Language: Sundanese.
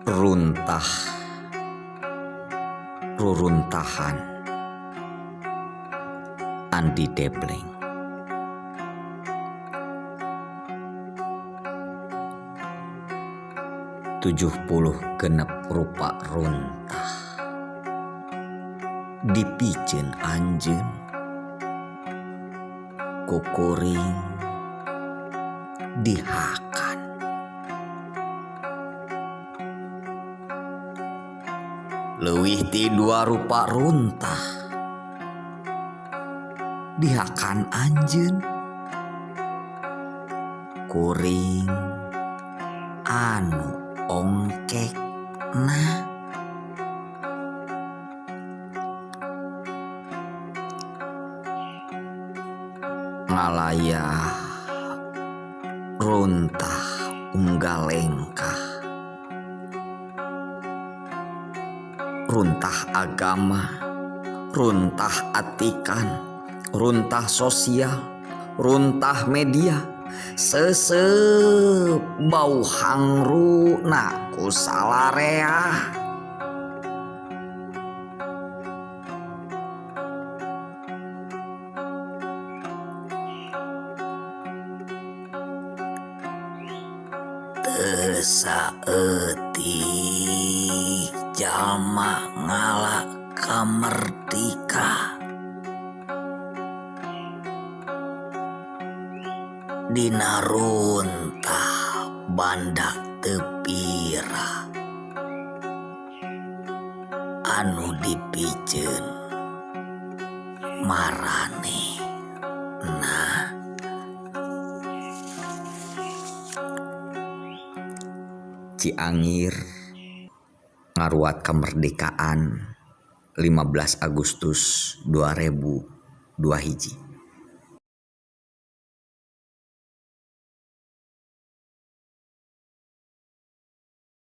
Runtah, ruruntahan, Andi Debleng. genep rupa runtah, dipiceun anjeun, kukuring dihakan. Leuwih ti 2 rupa runtah, dihakan anjeun, kuring anu ongkekna. Ngalayah runtah unggal lengkah, runtah agama, runtah atikan, runtah sosial, runtah media, seseup bau hangruna ku salarea. Teu saeutik jalma ngala kamerdika, dina runtah banda teu pira anu dipiceun maranehna. Ciangir, ngaruat kemerdekaan 15 Agustus 2002 hiji.